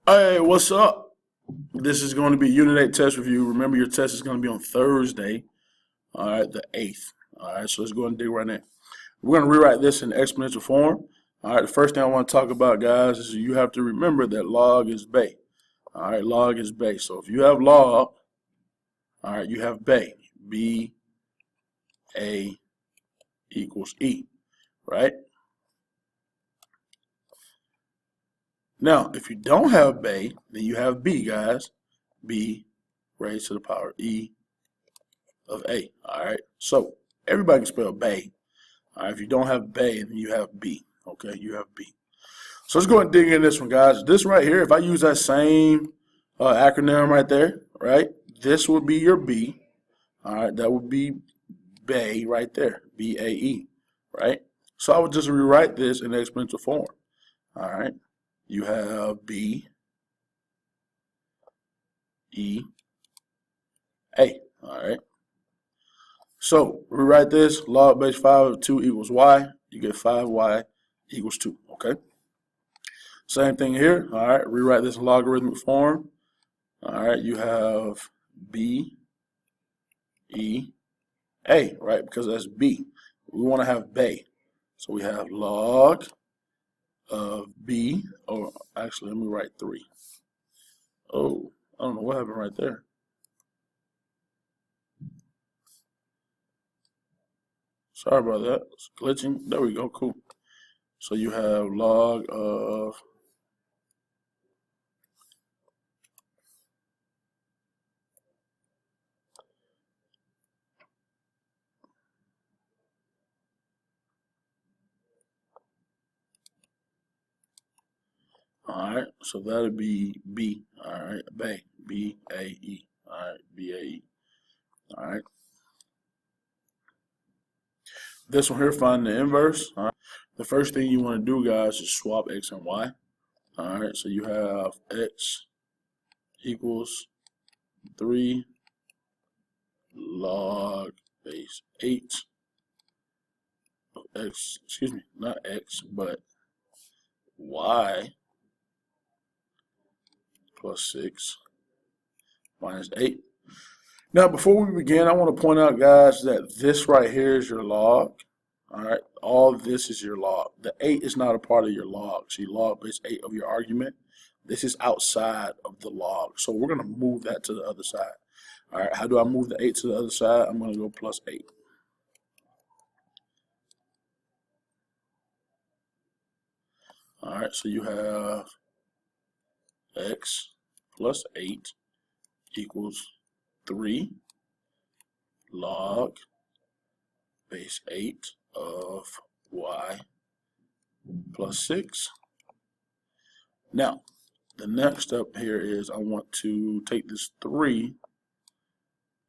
Hey, what's up? This is going to be Unit 8 test review. Remember, your test is going to be on Thursday, all right, the 8th. All right, so let's go and dig right in. We're going to rewrite this in exponential form. All right, the first thing I want to talk about, guys, is you have to remember that log is bay. All right, log is bay. So if you have log, all right, you have bay. B, A equals E, right? Now, if you don't have bay, then you have B, guys. B raised to the power E of A. All right. So everybody can spell bay. All right. If you don't have bay, then you have B. Okay. You have B. So let's go ahead and dig in this one, guys. This right here, if I use that same acronym right there, right, this would be your B. All right. That would be bay right there. BAE. Right. So I would just rewrite this in exponential form. All right. You have B E A. All right. So rewrite this, log base 5 of 2 equals y. You get 5y equals 2, okay? Same thing here, all right? Rewrite this in logarithmic form. All right, you have b, e, a, right? Because that's b. We want to have bay. So we have log of b, or actually, let me write 3. Oh, I don't know what happened right there. Sorry about that. It's glitching. There we go, cool. So you have log of all right, so that'll be B. All right, Bay, B-A-E. All right, B-A-E. All right. This one here, find the inverse. All right. The first thing you want to do, guys, is swap X and Y. All right, so you have X equals 3 log base 8 of X, excuse me, not X, but Y plus 6 minus 8. Now, before we begin, I want to point out, guys, that this right here is your log. All right, all this is your log. The 8 is not a part of your log. See, log base 8 of your argument. This is outside of the log. So we're going to move that to the other side. All right, how do I move the 8 to the other side? I'm going to go plus 8. All right, so you have X plus 8 equals 3 log base 8 of Y plus 6. Now, the next step here is I want to take this 3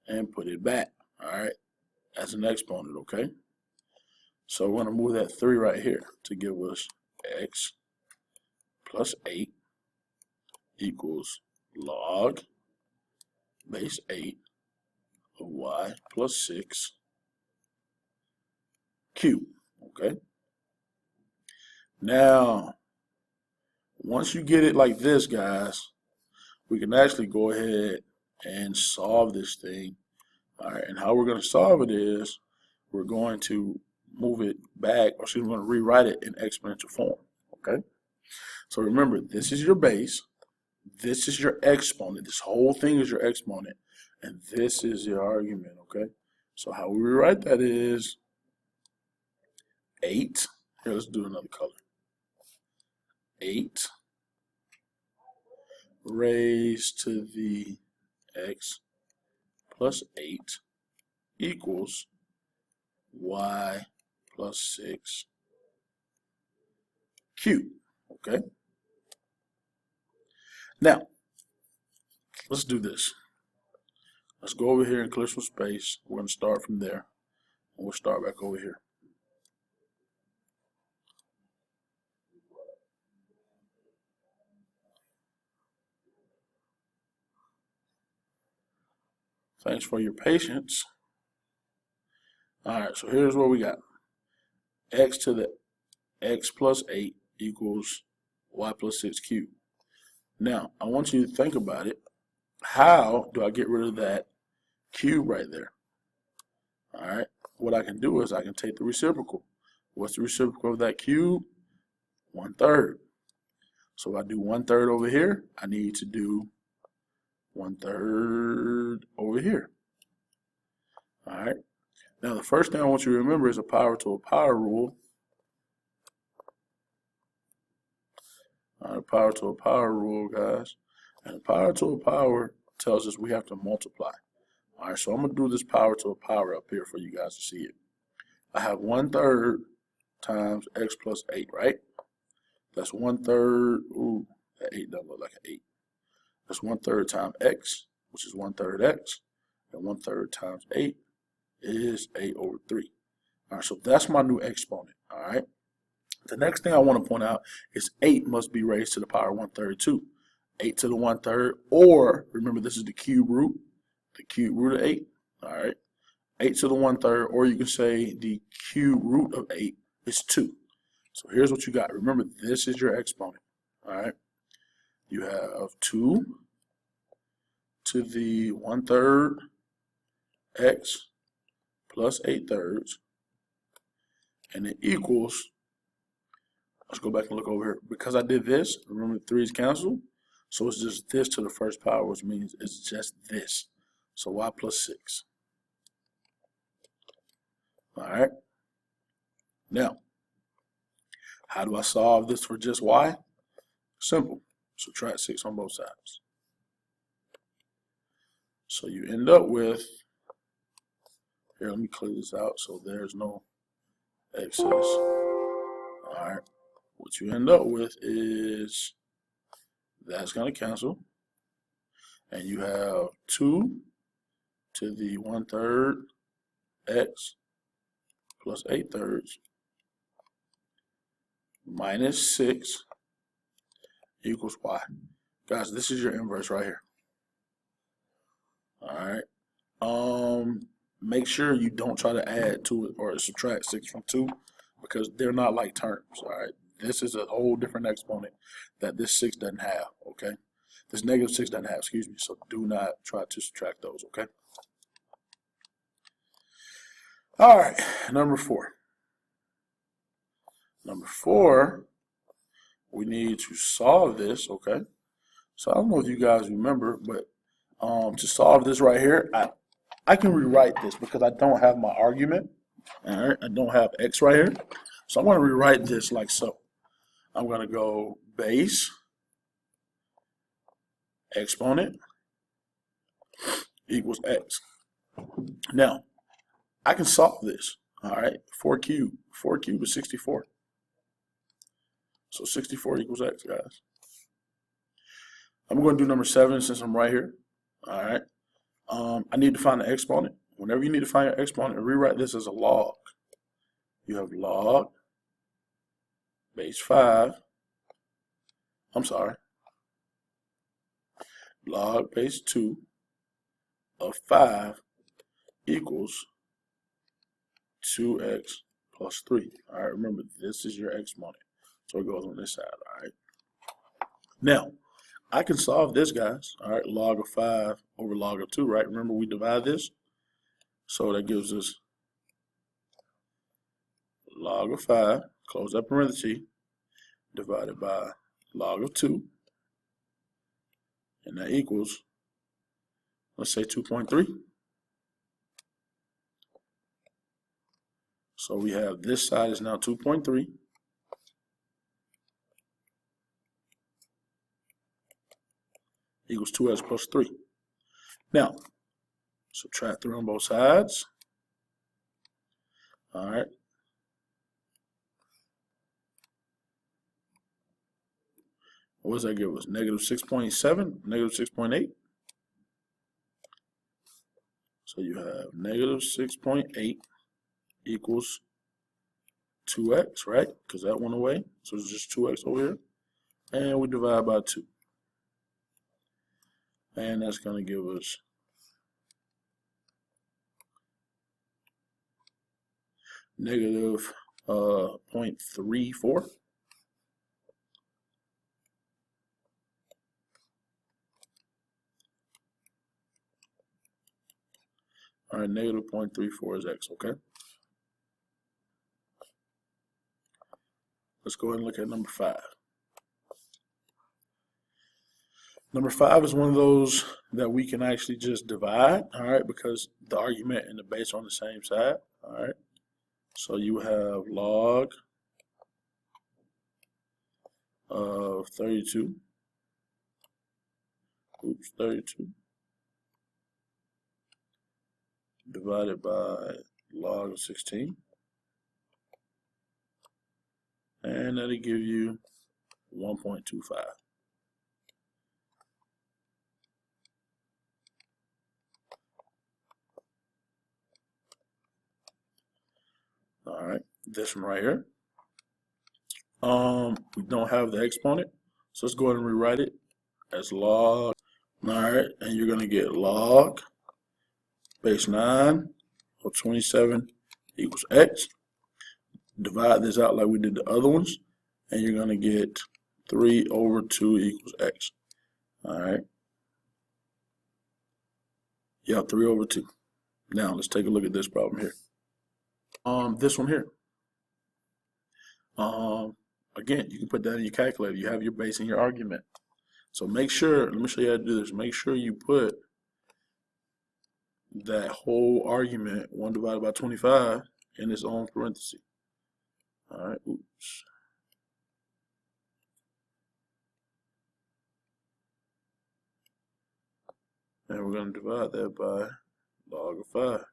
and put it back, all right, as an exponent, okay? So we're going to move that 3 right here to give us X plus 8 equals log base 8 of Y plus 6 cubed, okay? Now, once you get it like this, guys, we can actually go ahead and solve this thing. All right, and how we're going to solve it is we're going to move it back, or we're going to rewrite it in exponential form. Okay, so remember, this is your base, this is your exponent, this whole thing is your exponent, and this is your argument. Okay, so how we rewrite that is 8. Here, let's do another color. 8 raised to the x plus 8 equals y plus 6 cubed. Okay. Now, let's do this. Let's go over here and clear some space. We're going to start from there. And we'll start back over here. Thanks for your patience. All right, so here's what we got. X to the x plus 8 equals y plus 6 cubed. Now, I want you to think about it. How do I get rid of that cube right there? All right. What I can do is I can take the reciprocal. What's the reciprocal of that cube? 1/3. So if I do 1/3 over here, I need to do 1/3 over here. All right. Now, the first thing I want you to remember is a power to a power rule. All right, power to a power rule, guys. And a power to a power tells us we have to multiply. All right, so I'm going to do this power to a power up here for you guys to see it. I have 1/3 times x plus 8, right? That's 1/3. Ooh, that 8 doesn't look like an 8. That's 1/3 times x, which is 1/3 x. And 1/3 times 8 is 8/3. All right, so that's my new exponent. All right. The next thing I want to point out is 8 must be raised to the power 1/3 too. 8 to the 1/3, or remember this is the cube root of 8. All right. 8 to the 1/3, or you can say the cube root of 8 is 2. So here's what you got. Remember, this is your exponent. All right. You have 2 to the 1/3 x plus 8/3, and it equals, let's go back and look over here. Because I did this, remember the 3's cancel, so it's just this to the first power, which means it's just this. So y plus 6. All right. Now, how do I solve this for just y? Simple. Subtract 6 on both sides. So you end up with, here, let me clear this out so there's no excess. All right. What you end up with is that's going to cancel. And you have 2 to the 1/3 x plus 8/3 minus 6 equals y. Guys, this is your inverse right here. All right. Make sure you don't try to add to it or subtract 6 from 2 because they're not like terms. All right. This is a whole different exponent that this 6 doesn't have. Okay. This -6 doesn't have. Excuse me. So do not try to subtract those. Okay. All right. Number 4. Number 4. We need to solve this. Okay. So I don't know if you guys remember, but to solve this right here, I can rewrite this because I don't have my argument. All right, I don't have x right here. So I'm going to rewrite this like so. I'm going to go base exponent equals x. Now, I can solve this. All right, 4 cubed. 4 cubed is 64. So 64 equals x, guys. I'm going to do number 7 since I'm right here. All right. I need to find the exponent. Whenever you need to find your exponent, rewrite this as a log. You have log base 5. I'm sorry. Log base 2 of 5 equals 2x plus 3. All right. Remember, this is your exponent. So it goes on this side. All right. Now, I can solve this, guys. All right, log of 5 over log of 2, right? Remember, we divide this. So that gives us log of 5, close that parenthesis, divided by log of 2. And that equals, let's say 2.3. So we have this side is now 2.3. Equals 2x plus 3. Now, subtract 3 on both sides. All right. What does that give us? Negative 6.7, negative 6.8. So you have negative 6.8 equals 2x, right? Because that went away. So it's just 2x over here. And we divide by 2. And that's going to give us negative 0.34. All right, negative 0.34 is x, okay? Let's go ahead and look at number 5. Number 5 is one of those that we can actually just divide, all right, because the argument and the base are on the same side, all right? So you have log of 32, 32, divided by log of 16, and that'll give you 1.25. All right, this one right here. We don't have the exponent, so let's go ahead and rewrite it as log. All right, and you're gonna get log base 9 of 27 equals x. Divide this out like we did the other ones, and you're gonna get 3 over 2 equals x. All right. Yeah, 3 over 2. Now let's take a look at this problem here. This one here. Again, you can put that in your calculator. You have your base in your argument. So make sure, let me show you how to do this. Make sure you put that whole argument, 1 divided by 25, in its own parenthesis. All right, oops. And we're going to divide that by log of 5.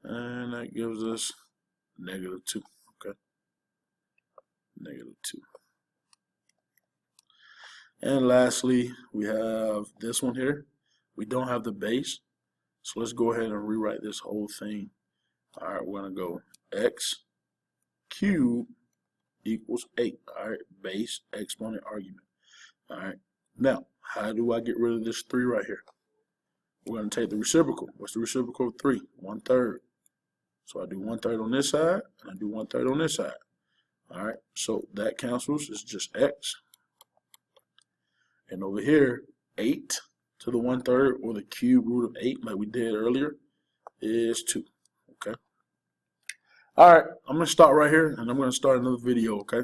And that gives us negative 2, okay? Negative 2. And lastly, we have this one here. We don't have the base, so let's go ahead and rewrite this whole thing. All right, we're going to go x cubed equals 8. All right, base, exponent, argument. All right, now, how do I get rid of this 3 right here? We're going to take the reciprocal. What's the reciprocal of 3? 1/3. So I do 1/3 on this side, and I do 1/3 on this side. All right, so that cancels. It's just x. And over here, 8 to the 1/3, or the cube root of 8, like we did earlier, is 2. Okay. All right, I'm going to start right here, and I'm going to start another video, okay?